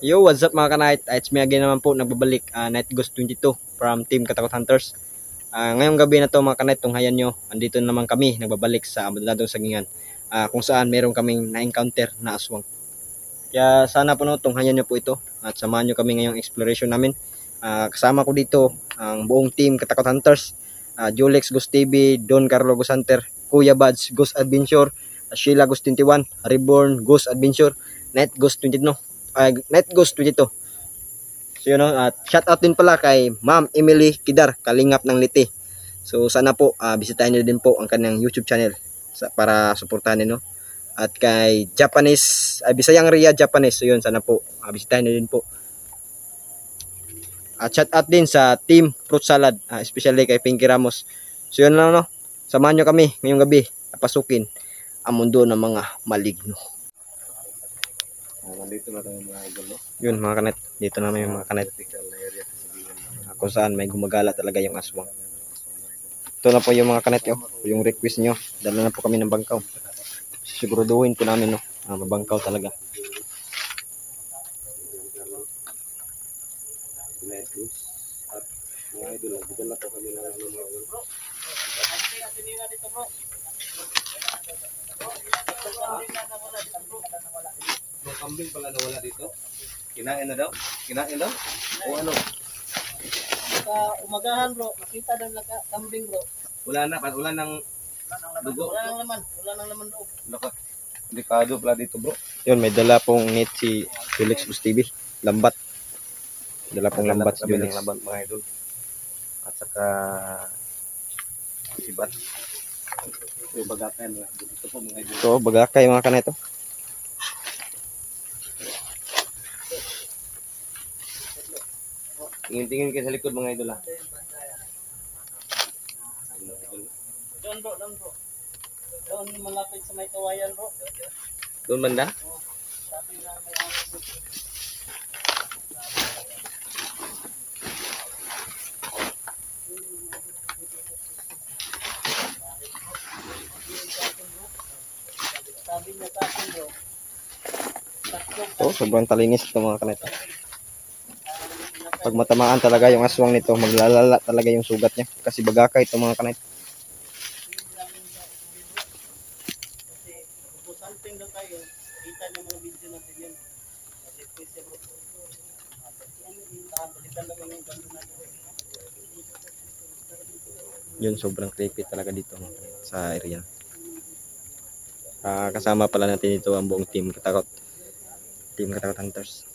Yo, what's up mga ka-night? It's me again naman po, nagbabalik, Night Ghost 22 from Team Katakot Hunters. Ngayong gabi na to mga ka-night, tunghayan nyo, andito naman kami, nagbabalik sa Abandonadong Sagingan, kung saan meron kaming na-encounter na aswang. Kaya sana po no, tunghayan nyo po ito at samahan nyo kami ngayong exploration namin. Kasama ko dito ang buong Team Katakot Hunters, Julex Ghost TV, Don Carlo Ghost Hunter, Kuya Buds Ghost Adventure, Sheila Ghost 21, Reborn Ghost Adventure, Night Ghost 22. Night Ghost 22. So yun, at shout out din pala kay Ma'am Emily Kidar, Kalingap ng Liti. So sana po bisitahin niyo din po ang kanyang YouTube channel para suportahan niyo. At kay Bisayang Ria Japanese. So yun, sana po bisitahin niyo din po. At shout out din sa Team Fruit Salad, especially kay Pinky Ramos. So yun lang no. Samahan niyo kami ngayong gabi napasukin ang mundo ng mga maligno. Nandito na tayo mga idol. Yun mga kanet, dito naman yung mga kanet. Kung saan may gumagala talaga yung aswang. Ito na po yung mga kanet yo, yung request nyo. Dala na po kami ng bangkaw. Siguraduhin po namin no, mabangkaw talaga. At mga idol, dito na po kami ng kambing pala nawala dito. Kinain na daw? Kinain daw? O ano? Sa umagahan bro, nakita daw kambing bro. Wala nang dugo. Wala nang laman loob. Naka, delikado pala dito bro. Yun, may dala pong net si Felix Bus TV. Lambat. Dala pong lambat si Felix. Lambat mga idol. At saka sibat. Ito bagakay mga idol. Ito po mga idol. Ito, bagakay mga kanet to. Tingin-tingin kayo sa likod mga idol ha. Doon bro. Doon malapit sa may kawayan bro. Doon banda? Sabi na may angin. Sabi niya sa akin bro. Ito, sobrang talinis ito mga kanet. Pag matamaan talaga yung aswang nito, maglalala talaga yung sugat niya. Kasi bagakay ito mga kanet. Something daw tayo, kita niyo mga video natin yun. Kasi pwede bro. Balikan lang yung ganda natin. Yun, sobrang creepy talaga dito mga kanet, sa area. Kasama pala natin dito ang buong Team Katakot. Team Katakot Hunters.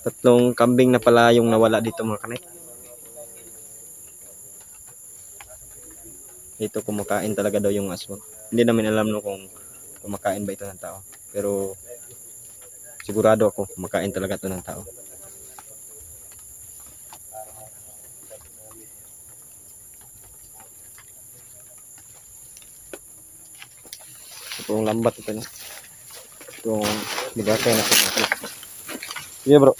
Tatlong kambing na pala yung nawala dito mga kanet. Dito kumakain talaga daw yung aswang. Hindi namin alam no kung kumakain ba ito ng tao. Pero sigurado ako kumakain talaga ito ng tao. Itong lambat ito no. Itong bigakay na ito. Iya bro.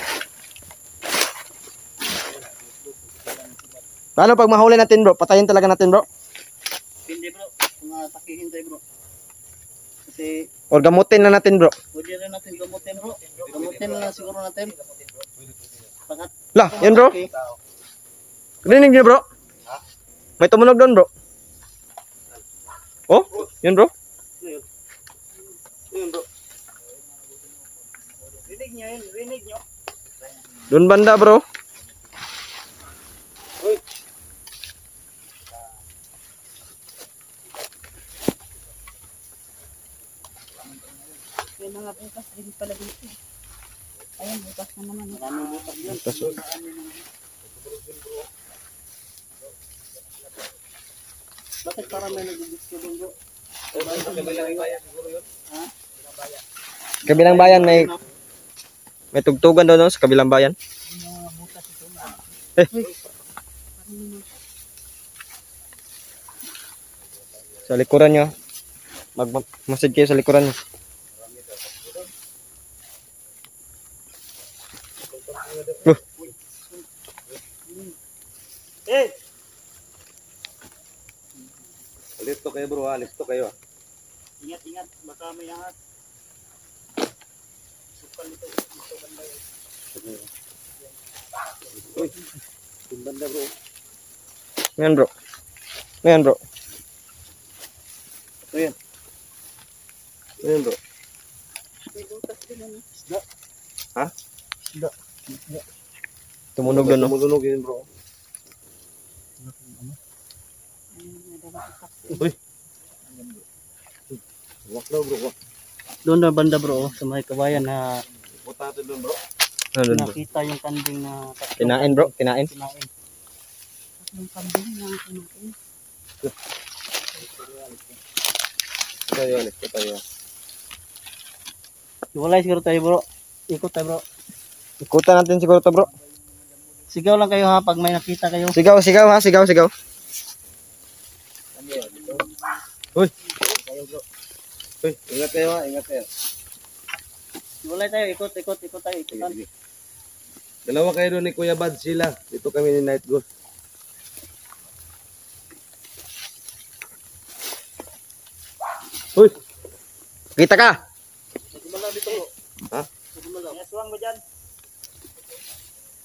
Paano pag mahuli natin bro? Patayin talaga natin bro? Hindi bro, mga takihin tayo bro. Kasi Or gamutin na natin bro? pwede rin natin gamutin bro. Gamutin na lang siguro natin. Pagkat Lah, yan bro. Rinig niyo bro? May tumunog doon bro. Oh, yun bro. yun bro. Rinig nyo. Doon banda bro. May mga butas din pala dito. Ayan, butas na naman. Maraming butas yun. Butas. Bakit parang may nag-gusto doon bro? Ha? Kabilang bayan may tugtugan doon no, sa kabilang bayan. Mga butas ito. Sa likuran nyo. Mag-masid kayo sa likuran nyo. Eh! Listo kayo bro ha, listo kayo. Ingat, ingat. Baka may angat. Sukal ito. Ito banda yun. Uy, yung banda bro. Ngayon bro. Ngayon bro. Ayan. Ayan bro. May butas din ano. Ha? Tumunog doon no. Tumunog yun bro. Ayun, nadala ko sa Uy. Wak daw bro, wak. Doon na banda bro, sa may kawayan na Punta natin doon bro. Ano doon bro? nakita yung kambing na tatlong Kinain bro, kinain. kinain. tatlong kambing na kumain. Tayo, listo tayo. Iwalay siguro tayo bro. Ikot tayo bro. Ikutan natin siguro to bro. Sigaw lang kayo ha pag may nakita kayo. Sigaw, sigaw ha, sigaw, sigaw. Uy. Uy, ingat kayo ha, ingat kayo. Iwalay tayo, ikot tayo, Sige, ikutan. sige. Dalawa kayo doon ni Kuya Bad sila. Dito kami ni Night Ghost. Uy, Kita ka. Sugumala dito bro. Ha? Sugumala. Aswang mo dyan.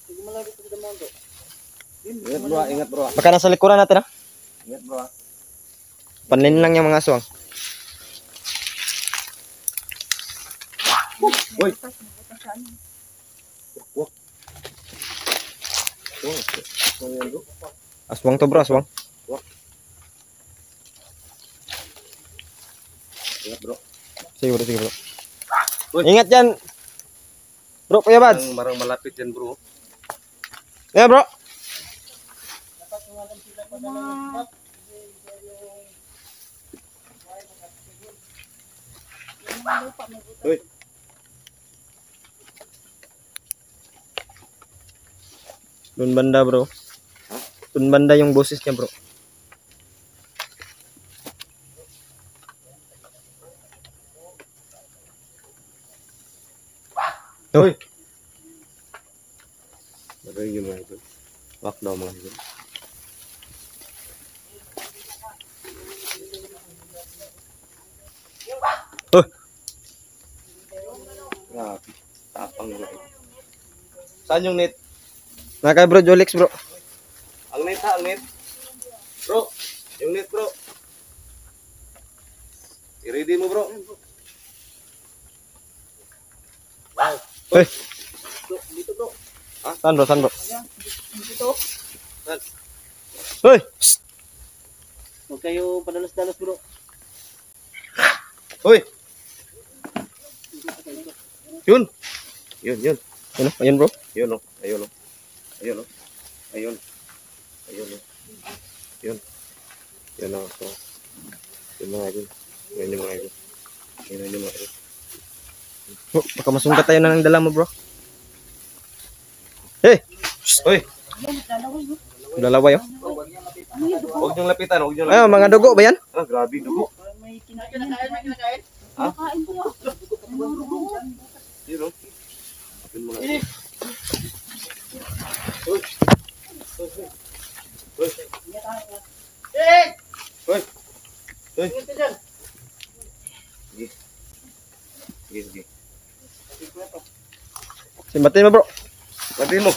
Sugumala dito sa damon bro. ingat bro ha, ingat bro ha. Baka nasa likuran natin ha. Ingat bro ha. Panlin lang yung mga aswang. Uy. Butas, may butas sa ano. Oh, ano yan bro? Aswang to bro, aswang. Ingat bro. Siguro, siguro. Uy. Ingat yan. Bro, Kuya Bads. Marang malapit yan bro. Yeah bro. Yung mga lupa, may butas. Uy. Doon banda bro. Doon banda yung boses niya bro. Uy. Narinig yung mga ito. Wak daw mga ito. Oh. Grabe. Tapang mga ito. Saan yung net? Nakay bro, Jolix bro. Ang net ha, ang net. Bro, yung net bro. I-ready mo bro. Wow. Uy. Dito bro. Saan bro, saan bro? Dito. Saan? Uy. Huwag kayo padalos-dalos bro. Uy. Yun. Yun, yun. Ano? Ayun bro. Ayun o. Ayun o. Ayun o. Ayun. Ayun o. Yun. Yun o. So, yun mga idol. Yun yung mga idol. Yun yung mga idol. Bro, baka masungkat tayo na ng dala mo bro. Hey! Uy! Yan, dalawin mo. Dalawa yun. Huwag niyong lapitan. Huwag niyong Ayun, lapitan. mga dugo ba yan? Ah, grabe. Dugo. May kinakain. Nakain ko yan. Yun o. Yun mga idol. Uy! Uy! Uy! Eh! Uy! Uy! Ingat ka dyan. Sige. Sige, sige. Simbatin mo bro. Lapitin mo.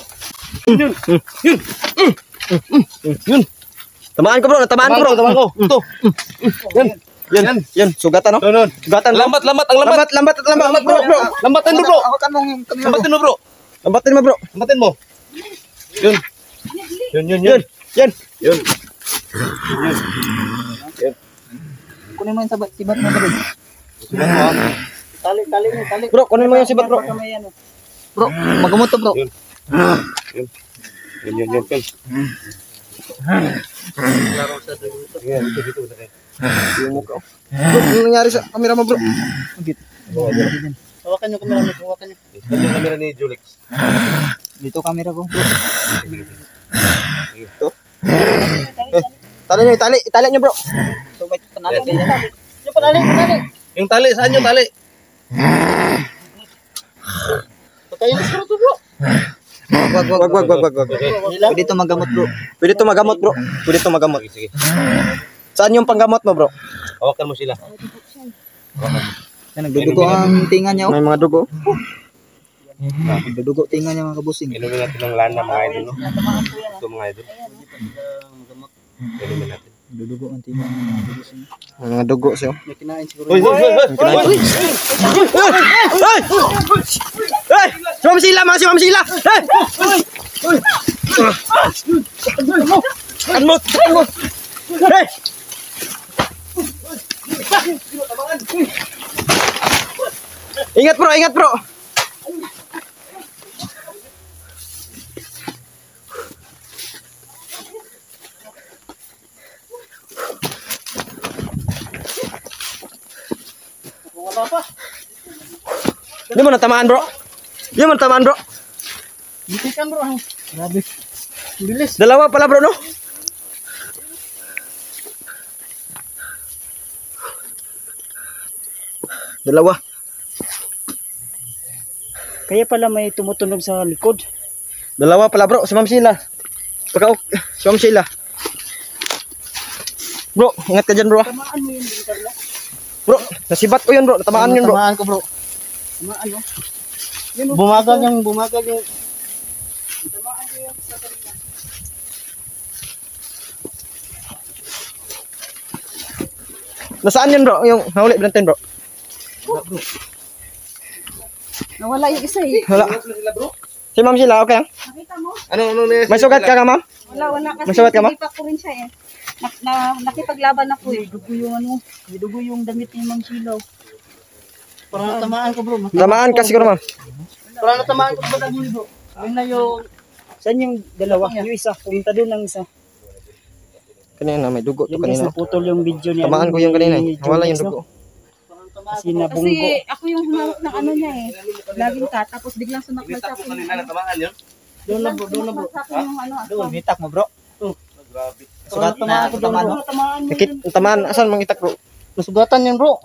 Yun. Tamaan ko bro, natamaan ko bro. Tamaan ko. Ito. Yan. Yan. Yan. Sugatan no? Doon. Sugatan bro. Lambat, lambat. Ang lambat. Lambat, lambat, lambat bro, bro. Lambatin mo bro. Hawakan mo yung kamera. Lambatin mo bro. Lambatin mo bro. Lambatin mo. Yun. Yun, yun, Yan. yun. Yan. Yun. Kunin mo yung sibat mo bro. Sibat mo ha. Tali mo, tali. Bro, kunin mo yung sibat bro. Baka may ano. Bro, magamot to bro. Yun. Yun. Yun, yun, yun. Yun. Yan, dito, dito. Yung mukha. Bro, ano nangyari sa kamera mo bro? Hawakan nyo kamera mo, hawakan nyo. Ito yung camera ni Julix. Dito kamera ko. Ito. Tali nyo, tali. Itali nyo bro. So, may panali. Yung panali. Yung tali, saan yung tali? Patayin na siguro to bro. Wag. Pwede ito magamot bro. Pwede to magamot, bro. Pwede to magamot. Sige. Saan yung panggamot mo, bro? Hawakan mo sila. Nagdudugo ang tinga niya. May mga dugo. Nagdudugo tinga niya mga kabusing. Inumin natin ng lana mga idol, no? Ito mga idol. Inumin natin. Nagdudugo ang tinga niya mga kabusing. May mga dugo siya. May kinain siguro. Hoy! Hey! Si Ma'am Sheila, mga si Ma'am Sheila! Hey! Anmot! Hey! Ingat bro! Di mo natamaan, bro. Bitikan bro. Grabe. Bilis. Dalawa pala, bro, no? Dalawa. Kaya pala may tumutunog sa likod. Dalawa pala, bro. Si Ma'am Sheila. Si Ma'am Sheila. Bro, ingat ka dyan, bro. Tamaan mo yun, Carla. Bro, nasibat ko yun, bro. Natamaan yun, bro. Tamaan ko bro. Tamaan no. Bumagal yung Tamaan ko yung sa kanila. Nasaan yun, bro? Yung nahuli natin, bro. Nawala yung isa eh. Wala. Si Ma'am Sheila, okay lang? Nakita mo? Ano? May sugat ka, ma'am? Wala kasi Masugat ka, ma'am? hindi pa ko rin siya eh. Nakipaglaban ako eh. Dugo yung dugo yung damit ni Mang Silaw. Parang natamaan ko bro. Tamaan ka siguro, ma'am. Parang natamaan ko ba dahil bro? Ayun na yung... Saan yung dalawa? Yung isa. Pumunta doon ang isa. Kanina, may dugo to Yung isa, kanina. naputol yung video niya. Tamaan ko yung kanina. Nawala yung dugo. Kasi nabunggo. Kasi ako yung humawak ng ano niya eh. Laging ka, tapos biglang sumakmal sa akin. Natamaan yun? Doon na bro, doon na bro. Sa akin yung ano. Doon, hitak mo bro. Grabe. Sugat na, tamaan mo. Tamaan, asan mang itak, bro? Nasugatan yun bro.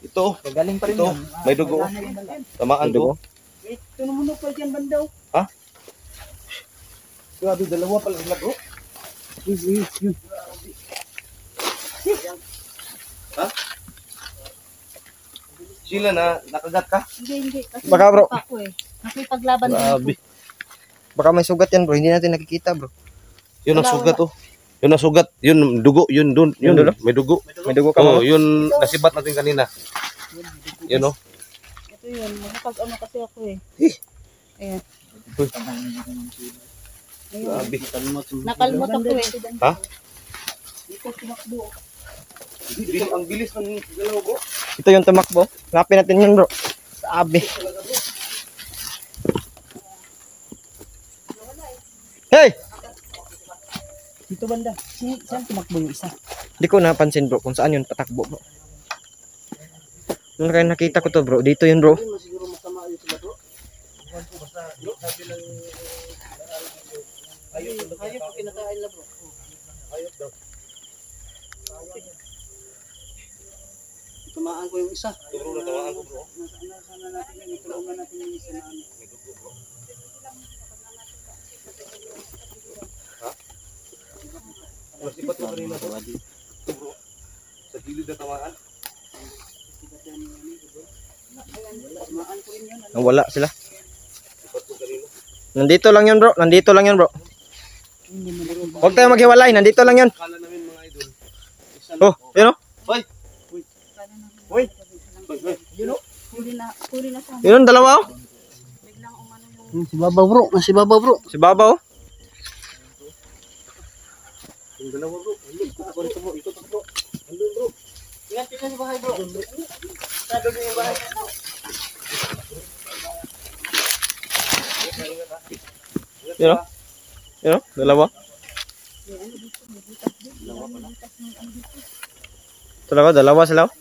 Ito. Galing pa rin Ito. yun. May dugo. Tamaan Dugo. ko. Ito naman po dyan bandaw. Grabe, dalawa pala sila bro. Ha? Sila na, nakagat ka? Hindi. Kasi Baka, bro. pa ako eh. Nakipaglaban din ako. Grabe. Baka may sugat yan, bro. Hindi natin nakikita, bro. Yun ang sugat oh. Yun ang sugat. Yun, dugo. Yun doon. Yun, Yun dulo? may dugo. May dugo ka, Oh, ma'am. yun, nasibat natin kanina. Yun oh. Ito yun. Nakapag ano kasi ako eh. Ayan. Grabe. Nakalmot ako eh. Ha? Dito tumakbo. Ang bilis ng dalawa bro. Ito yung tumakbo. Hanapin natin yun, bro. Sa abi. Hey! Dito banda. Saan tumakbo yung isa? Hindi ko napansin, bro, kung saan yun patakbo, bro. Nung kaya nakita ko to, bro. Dito yun, bro. Siguro masama yun sila bro. Ayun po kinakain na bro. Ayun daw. Tumaan ko yung isa. Turo na tamaan ko bro. Nasaan natin yun? Tulungan natin yung isa na ano. Nasibat mo kanina bro. Bro. Sa gilid na tamaan. Wala sila. Nasibat mo kanina. Nandito lang yun, bro. Nandito lang yun, bro. Huwag tayo maghiwalay. Nandito lang yun. Kala namin mga idol. Oh, yun, oh. Hoy! Hoy! Huli na sa Yun, dalawa, oh. biglang umano yung Si Baba bro. Si Baba bro. Si Baba, oh. Yung dalawa bro. Ako rito bro. Ito bro. Andun bro. Ingat ka sa bahay bro. Sado na yung bahay. Yun, oh. Yun, oh. Dalawa. Dalawa sila, oh.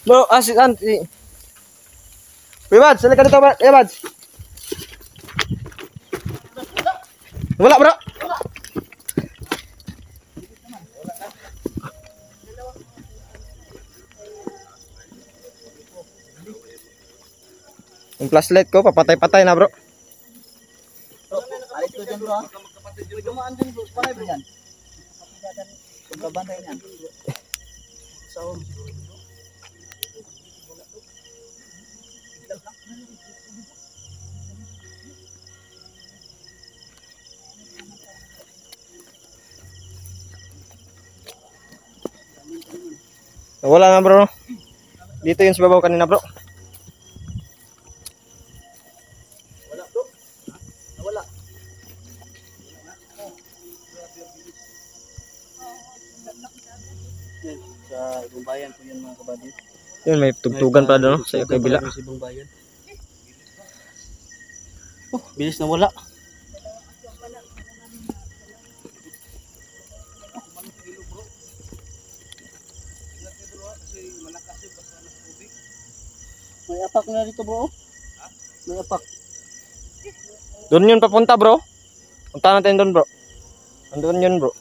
Bro, si Bebad, sila ka dito, Bebad. Wala, bro. Yung flashlight ko, papatay-patay na bro. Alis ko dyan bro ha. Dumaan dyan bro. Panay bro yan. Pagkabantay niyan. Sound. Wala na bro. Dito yun sa babaw kanina bro. Wala. Sa ibang bayan po yan mga kabady. Yun, may tugtugan pala doon no? Sa kabila. Sa ibang bayan. Oh, bilis na wala. May apak na dito bro. May apak. Doon yun papunta bro. Punta natin doon bro. Andun yun bro.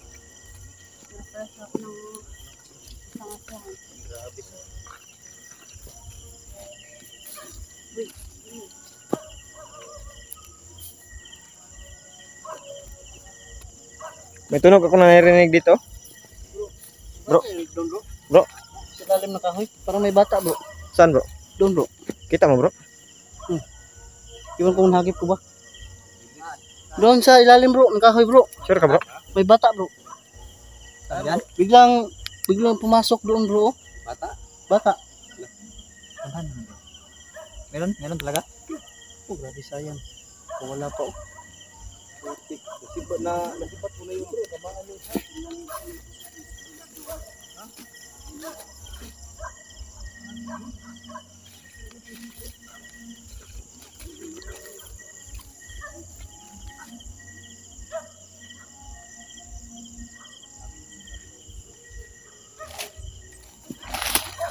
May tunog ako na narinig dito. Bro. Doon bro. Bro, Sa lalim ng kahoy. Parang may bata bro. saan bro? Doon bro. Kita mo bro? Iwan ko kung hagip ko ba. Doon sa ilalim bro. Ng kahoy bro. Sure ka bro? May bata bro. Ayan. Biglang pumasok doon bro. Bata? Bata. Meron talaga? Oh, grabe sayang. Kung wala pa oh. Nasipat mo na yun bro. Tamaan yung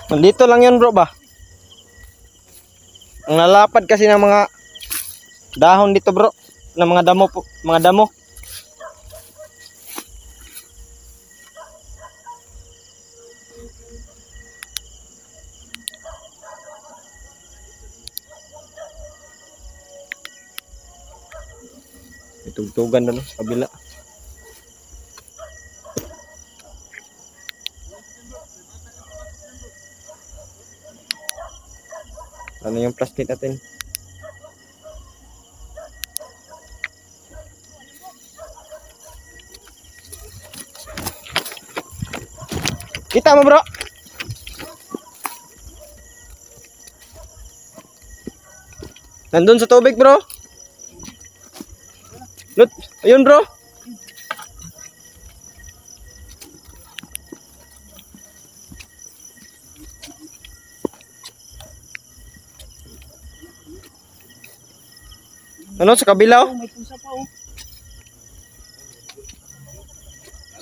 Nandito lang yun bro ba? Ang nalapad kasi ng mga dahon dito bro. Ng mga damo po. Mga damo. May tugtugan doon sa kabila. Ano yung plastic natin? Kita mo bro? Nandun sa tubig bro? Lut, ayun bro? Ano sa kabila oh? may pusa pa oh.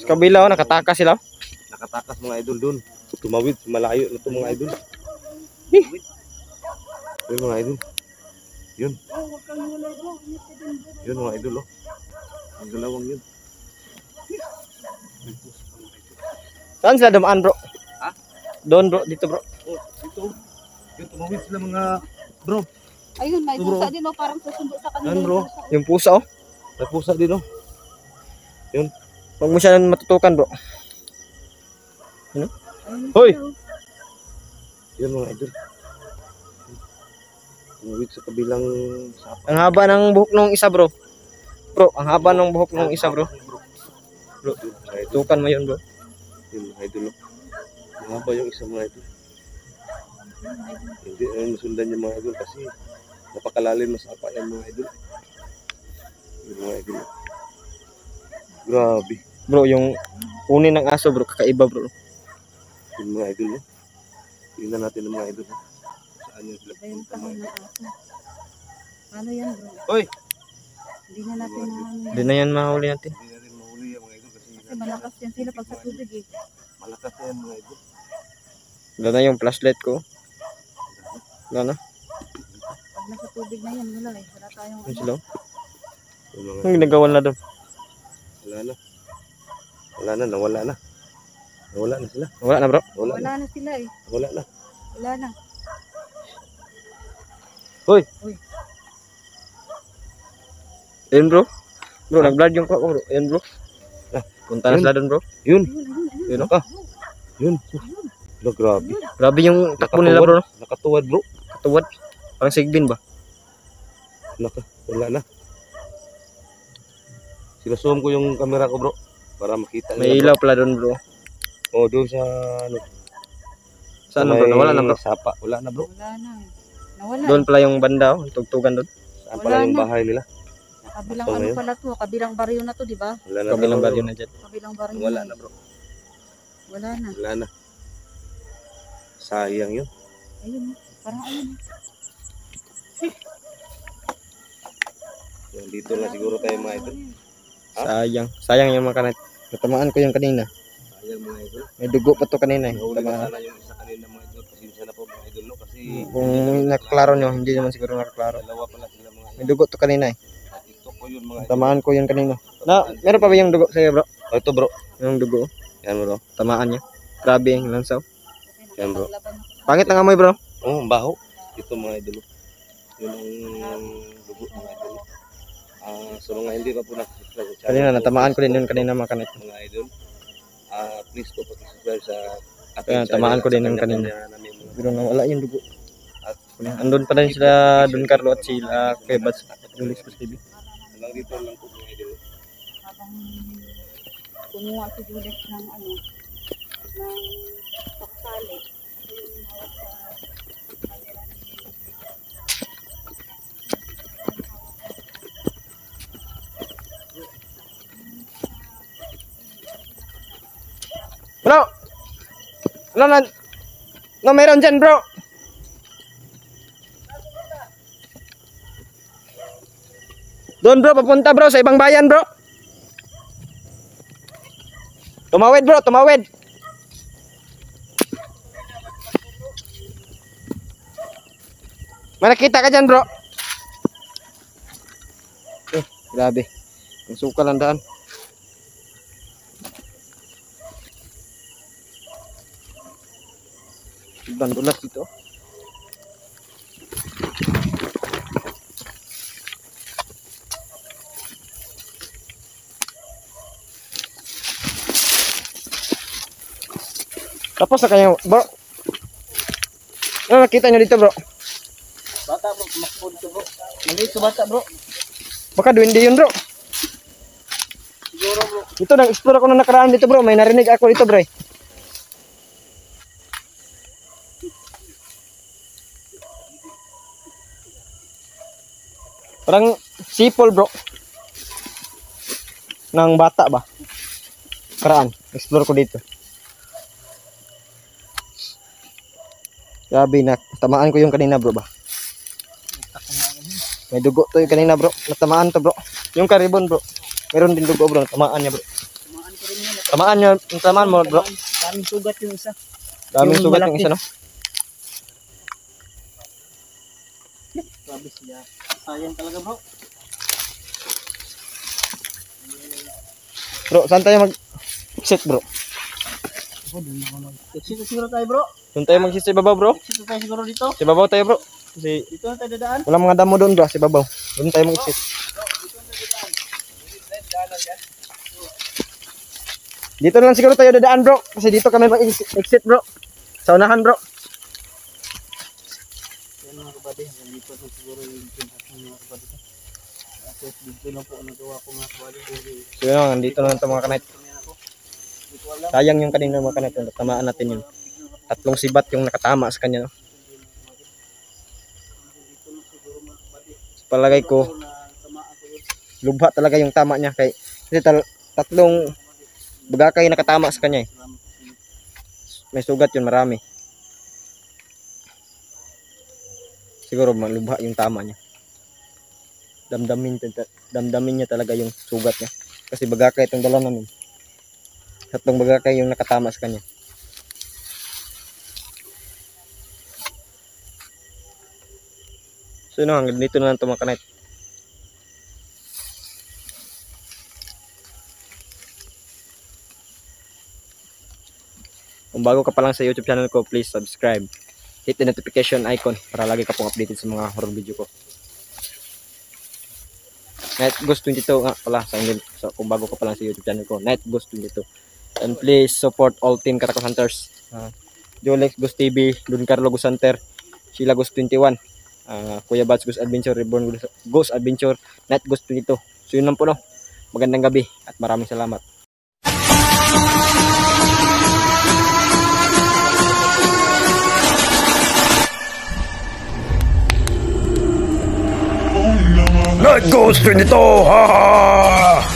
Sa kabila oh, nakatakas sila oh. Nakatakas mga idol dun. Tumawid, malayo na ito mga idol. Yun mga idol. Yun. Yun mga idol oh. Ang dalawang yun. Saan sila dumaan bro? Ha? Doon bro, dito bro. Oh, dito. Yun, tumawid sila mga bro. Ayun, may Bro. pusa din oh, parang susundo sa kanila. Yan, bro. Yung pusa oh. May pusa din oh. Huwag mo siya matutukan bro. Ano? Hoy! Yun mga idol. Tumawid sa kabilang sapa. Ang haba ng buhok ng isa bro. Bro, ang haba ng buhok ng isa bro. Bro, Yun mga idol. tutukan mo yun bro. Yun mga idol oh. Mahaba yung isa mga idol. Hindi masundan yung mga idol kasi napakalalim na sapa yan mga idol. Yun mga idol oh. Grabe. Bro, yung kunin ng aso bro, kakaiba bro. Yun mga idol oh. Tingnan natin ang mga idol oh. Saan yung sila Iba yung pupunta mga kahon idol. ng aso. Paano yan bro? Hoy! Hindi na natin maano Hindi yan. na yan mahuli natin. Hindi natin mahuli yan mga idol kasi Kasi malakas yan sila pag sa tubig eh. malakas yan mga idol. Wala na yung flashlight ko. Wala na. Pag nasa tubig na yan, wala eh. Wala tayong Yun sila. Yung mga Ang ginagawa na doon. wala na. Wala na, nawala na. Nawala na sila. Wala na bro. Nawala na. Wala na sila eh. Wala na. Wala na. Hoy. Ayun bro. Bro, nag-blurred yung ko bro. Ayun bro. Punta na Yun. sila doon bro. Yun. Yun, Ah. Yun. Lo, grabe. Grabe yung takbo nila bro. No? Nakatuwad bro. Katuwad. Parang sigbin ba? Wala na. Sinasum ko yung camera ko bro. Para makita May nila, ilaw pala doon bro. bro. Oh, doon sa ano. Saan sa bro? may Nawala na bro. Sapa. Wala na bro. Wala na. Nawala. Doon pala yung banda oh. Tugtugan doon. Saan Wala pala yung na. bahay nila? Kabilang Ito ano ngayon. pala to, kabilang baryo na to, di ba? Wala na Kabilang bro. baryo na dyan. Kabilang baryo Wala na. na bro. Wala na. Wala na. Sayang yun. Ayun, parang ayun. Yan, dito na siguro tayo mga idol. Sayang. Sayang yung mga kanet. Natamaan ko yung kanina. Sayang mga idol. May dugo pa to kanina eh. Nahuli na Tamaan. sana yung isa kanina mga idol. Pasensya na po mga idol no. Kasi Kung nakaklaro nyo, hindi naman siguro nakaklaro. dalawa pala sila mga May dugo to kanina eh. Sa TikTok ko yun mga idol. Tamaan ko yun kanina. Meron pa ba yung dugo sa'yo bro? Oh, ito bro. Yung dugo. Yan bro. Tamaan niya. Grabe yung lansaw. Yan bro. Pangit ang amoy bro. Oh, ang baho. Ito mga idol. Yun ang dugo mga idol. Sa mga hindi pa po nakasubscribe sa channel Kanina, ko, natamaan ko din yun kanina mga kanet. mga idol. Please po pag-subscribe sa Kaya, tamaan ko din yung kanina. namin mga Pero nawala yung dugo. Andun pa rin sila, Don Carlo at sila kay Bats Julius Bats TV. hanggang dito lang po mga idol. Habang kumuha si Juliet ng ano, ng paktali. Ako yung hawak sa camera ni Bro! Ano na? No, meron dyan bro! Doon bro, papunta bro sa ibang bayan bro. Tumawid bro, tumawid. May nakita ka dyan bro. Grabe. Ang sukal ang daan. Ibang dulas dito. Tapos na kayo, bro. Ano nakita nyo dito, bro? Bata bro, kumakbo dito bro. Maliit sa bata bro. Baka duwende yun, bro. Siguro bro. Ito, nag-explore ako nung nakaraan dito, bro. May narinig ako dito, bro. Parang sipol, bro. Nang bata ba? Karaan. Explore ko dito. Grabe na. Tamaan ko yung kanina, bro ba? May dugo to yung kanina, bro. Natamaan to, bro. Yung karibon, bro. Meron din dugo, bro. Tamaan niya, bro. Tumaan ko rin yun. Tamaan niya. Tamaan mo, bro. Daming sugat yung isa. Daming Yung sugat malaki. yung isa, no? Grabe siya. Sayang talaga bro. Bro, saan tayo mag-exit, bro? Exit siguro tayo bro. Doon tayo mag-exit sa babaw, bro. Exit tayo siguro dito. Sa babaw tayo, bro. Kasi Dito na tayo dadaan. walang mga damo doon, bro. Sa babaw. Doon tayo mag-exit. Dito na lang siguro tayo dadaan, bro. Kasi dito kami mag-exit, bro. Sa unahan, bro. Yan mga kabady. Hanggang dito na siguro yung pinatang mga kabady ko. Kasi dito lang po ang nagawa ko mga kabady. So yun, dito na lang ito mga kanit. Sayang yung kanina mga kanit. Tamaan natin yun. 3 sibat yung nakatama sa kanya, no? Sa palagay ko, lubha talaga yung tama niya. Kasi 3 bagakay nakatama sa kanya eh. May sugat yun, marami. Siguro malubha yung tama niya. Damdamin niya talaga yung sugat niya. Kasi bagakay itong dala namin. 3 bagakay yung nakatama sa kanya. So yun, hanggang dito na lang ito mga kanit. Kung bago ka pa lang sa YouTube channel ko, please subscribe. hit the notification icon para lagi ka pong updated sa mga horror video ko. Night Ghost 22 nga pala sa inyo, so, kung bago ka pa lang sa YouTube channel ko, Night Ghost 22. And please support all team Katakot Hunters. Jolex Ghost TV, Don Carlo Ghost Hunter, Sheila Ghost 21, Kuya Bats Ghost Adventure, Reborn Ghost Adventure, Night Ghost 22. So yun lang po, no. Magandang gabi at maraming salamat. Night Ghost 22! Ha ha!